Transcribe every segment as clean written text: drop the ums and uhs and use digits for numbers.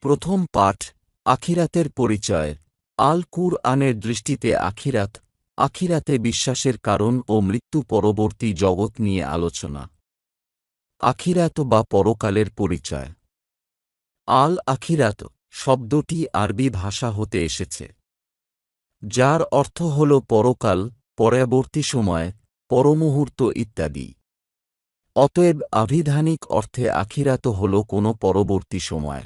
প্রথম পাঠ, আখিরাতের পরিচয়। আল কুরআনের দৃষ্টিতে আখিরাত, আখিরাতে বিশ্বাসের কারণ ও মৃত্যু পরবর্তী জগৎ নিয়ে আলোচনা। আখিরাত বা পরকালের পরিচয়। আল আখিরাত শব্দটি আরবি ভাষা হতে এসেছে, যার অর্থ হল পরকাল, পরবর্তী সময়, পরমুহূর্ত ইত্যাদি। অতএব আভিধানিক অর্থে আখিরাত হল কোনো পরবর্তী সময়।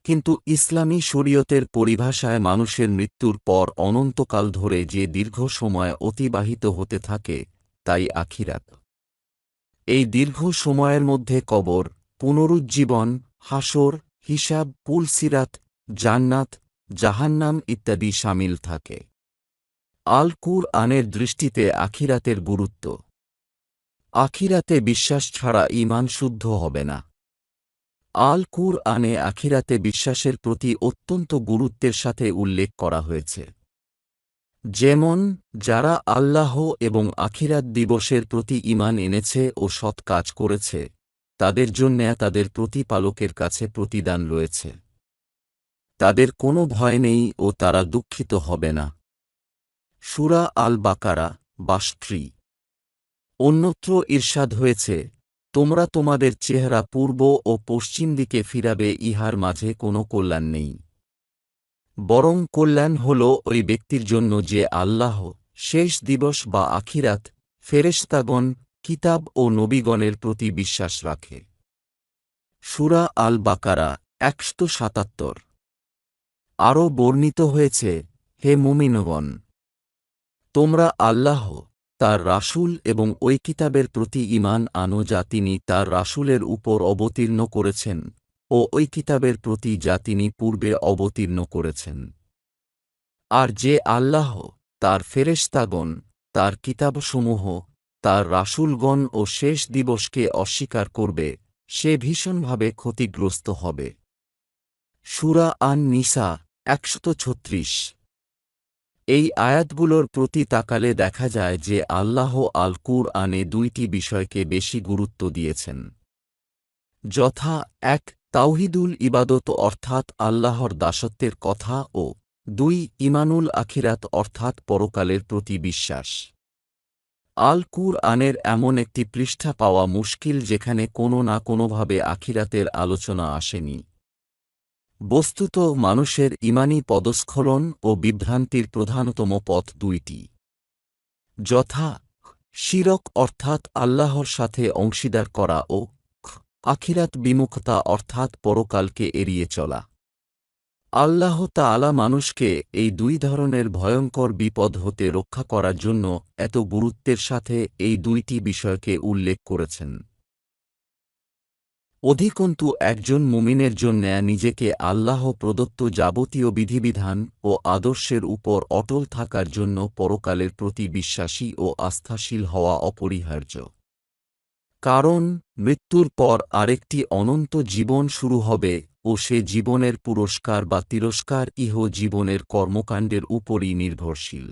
কিন্তু ইসলামী শরীয়তের পরিভাষায় মানুষের মৃত্যুর পর অনন্তকাল ধরে যে দীর্ঘ সময় অতিবাহিত হতে থাকে তাই আখিরাত। এই দীর্ঘ সময়ের মধ্যে কবর, পুনরুজ্জীবন, হাসর, হিসাব, পুলসিরাত, জান্নাত, জাহান্নাম ইত্যাদি শামিল থাকে। আল কুরআনের দৃষ্টিতে আখিরাতের গুরুত্ব। আখিরাতে বিশ্বাস ছাড়া ঈমান শুদ্ধ হবে না। আল কুরআনে আখিরাতে বিশ্বাসের প্রতি অত্যন্ত গুরুত্বের সাথে উল্লেখ করা হয়েছে। যেমন, যারা আল্লাহ এবং আখিরাত দিবসের প্রতি ঈমান এনেছে ও সৎ কাজ করেছে, তাদের জন্য তাদের প্রতিপালকের কাছে প্রতিদান রয়েছে। তাদের কোনো ভয় নেই ও তারা দুঃখিত হবে না। সূরা আল বাকারা 62। অন্যত্র ইরশাদ হয়েছে, তোমরা তোমাদের চেহারা পূর্ব ও পশ্চিম দিকে ফিরাবে, ইহার মাঝে কোনো কল্যাণ নেই। বরং কল্যাণ হল ওই ব্যক্তির জন্য যে আল্লাহ, শেষ দিবস বা আখিরাত, ফেরেশতাগণ, কিতাব ও নবীগণের প্রতি বিশ্বাস রাখে। সূরা আল বাকারা 177। আরও বর্ণিত হয়েছে, হে মুমিনগণ! তোমরা আল্লাহ, তার রাসূল এবং ওই কিতাবের প্রতি ঈমান আনো যা তিনি তার রাসূলের উপর অবতীর্ণ করেছেন ও ওই কিতাবের প্রতি যা তিনি পূর্বে অবতীর্ণ করেছেন। আর যে আল্লাহ, তার ফেরেশতাগণ, তার কিতাবসমূহ, তার রাসূলগণ ও শেষ দিবসকে অস্বীকার করবে, সে ভীষণভাবে ক্ষতিগ্রস্ত হবে। সূরা আন-নিসা 136। এই আয়াতগুলোর প্রতি তাকালে দেখা যায় যে আল্লাহ আল কুরআনে দুইটি বিষয়কে বেশি গুরুত্ব দিয়েছেন, যথা 1. তাওহীদুল ইবাদত অর্থাৎ আল্লাহর দাসত্বের কথা ও 2. ঈমানুল আখিরাত অর্থাৎ পরকালের প্রতি বিশ্বাস। আল কুরআনের এমন একটি পৃষ্ঠা পাওয়া মুশকিল যেখানে কোনো না কোনোভাবে আখিরাতের আলোচনা আসেনি। বস্তুত মানুষের ঈমানী পদস্খলন ও বিভ্রান্তির প্রধানতম পথ দুইটি, যথা শিরক অর্থাৎ আল্লাহর সাথে অংশীদার করা ও আখিরাত বিমুখতা অর্থাৎ পরকালকে এড়িয়ে চলা। আল্লাহ তাআলা মানুষকে এই দুই ধরনের ভয়ঙ্কর বিপদ হতে রক্ষা করার জন্য এত গুরুত্বের সাথে এই দুইটি বিষয়কে উল্লেখ করেছেন। অধিকন্তু একজন মুমিনের জন্য নিজেকে আল্লাহ প্রদত্ত যাবতীয় বিধিবিধান ও আদর্শের উপর অটল থাকার জন্য পরকালের প্রতি বিশ্বাসী ও আস্থাশীল হওয়া অপরিহার্য। কারণ মৃত্যুর পর আরেকটি অনন্ত জীবন শুরু হবে ও সে জীবনের পুরস্কার বা তিরস্কার ইহ জীবনের কর্মকাণ্ডের উপরই নির্ভরশীল।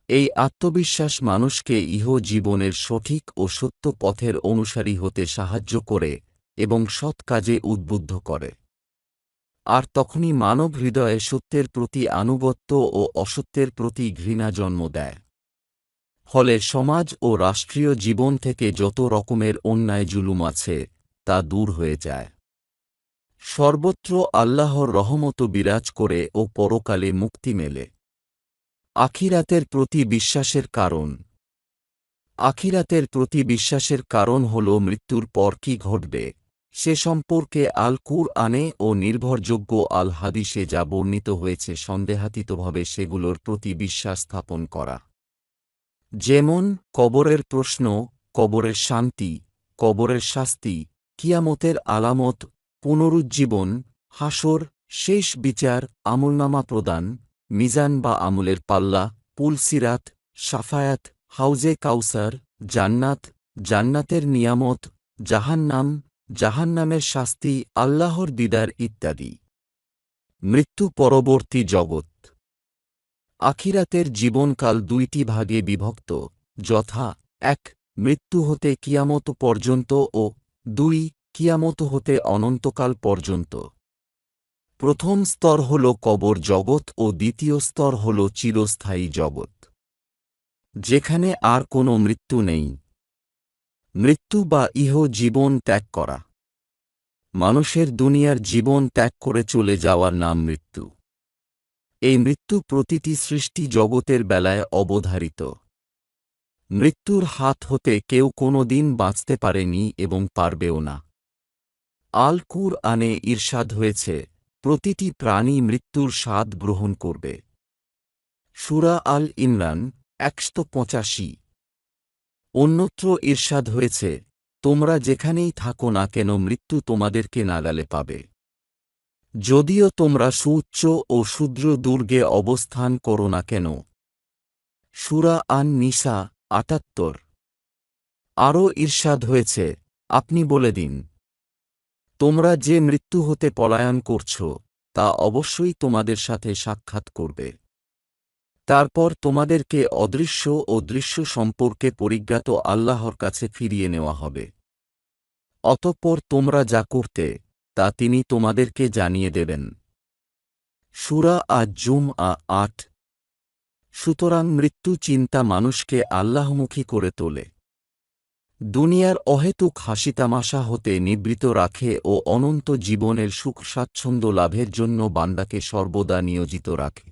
এই আত্মবিশ্বাস মানুষকে ইহ জীবনের সঠিক ও সত্য পথের অনুসারী হতে সাহায্য করে এবং সৎ কাজে উদ্বুদ্ধ করে। আর তখনই মানব হৃদয়ে সত্যের প্রতি আনুগত্য ও অসত্যের প্রতি ঘৃণা জন্ম দেয়। ফলে সমাজ ও রাষ্ট্রীয় জীবন থেকে যত রকমের অন্যায় জুলুম আছে তা দূর হয়ে যায়। সর্বত্র আল্লাহর রহমত বিরাজ করে ও পরকালে মুক্তি মেলে। আখিরাতের প্রতি বিশ্বাসের কারণ। আখিরাতের প্রতি বিশ্বাসের কারণ হল মৃত্যুর পর কি ঘটবে সে সম্পর্কে আল কুরআনে ও নির্ভরযোগ্য আল হাদিসে যা বর্ণিত হয়েছে সন্দেহাতীতভাবে সেগুলোর প্রতি বিশ্বাস স্থাপন করা। যেমন কবরের প্রশ্ন, কবরের শান্তি, কবরের শাস্তি, কিয়ামতের আলামত, পুনরুজ্জীবন, হাসর, শেষ বিচার, আমলনামা প্রদান, মিজান বা আমলের পাল্লা, পুলসিরাত, শাফায়াত, হাউজে কাউসার, জান্নাত, জান্নাতের নিয়ামত, জাহান্নাম, জাহান্নামের শাস্তি, আল্লাহর দিদার ইত্যাদি। মৃত্যু পরবর্তী জগৎ। আখিরাতের জীবনকাল দুইটি ভাগে বিভক্ত, যথা 1. মৃত্যু হতে কিয়ামত পর্যন্ত ও 2. কিয়ামত হতে অনন্তকাল পর্যন্ত। প্রথম স্তর হল কবর জগৎ ও দ্বিতীয় স্তর হল চিরস্থায়ী জগৎ, যেখানে আর কোনো মৃত্যু নেই। মৃত্যু বা ইহ জীবন ত্যাগ করা। মানুষের দুনিয়ার জীবন ত্যাগ করে চলে যাওয়ার নাম মৃত্যু। এই মৃত্যু প্রতিটি সৃষ্টি জগতের বেলায় অবধারিত। মৃত্যুর হাত হতে কেউ কোনো দিন বাঁচতে পারেনি এবং পারবেও না। আল কুরআনে ইরশাদ হয়েছে, প্রতিটি প্রাণী মৃত্যুর স্বাদ গ্রহণ করবে। সূরা আল ইমরান ১৮৫। অন্যত্র ইরশাদ হয়েছে, তোমরা যেখানেই থাকো না কেন মৃত্যু তোমাদেরকে নাগালে পাবে, যদিও তোমরা সুউচ্চ ও ক্ষুদ্র দুর্গে অবস্থান করো না কেন। সূরা আন নিসা ৭৮। আরও ইরশাদ হয়েছে, আপনি বলে দিন, তোমরা যে মৃত্যু হতে পলায়ন করছ তা অবশ্যই তোমাদের সাথে সাক্ষাৎ করবে। তারপর তোমাদেরকে অদৃশ্য ও দৃশ্য সম্পর্কে পরিজ্ঞাত আল্লাহর কাছে ফিরিয়ে নেওয়া হবে। অতঃপর তোমরা যা করতে তা তিনি তোমাদেরকে জানিয়ে দেবেন। সূরা আজ-জুমআ ৮। সুতরাং মৃত্যু চিন্তা মানুষকে আল্লাহমুখী করে তোলে, দুনিয়ার অহেতুক হাসিতামাশা হতে নিবৃত রাখে ও অনন্ত জীবনের সুখ স্বাচ্ছন্দ্য লাভের জন্য বান্দাকে সর্বদা নিয়োজিত রাখে।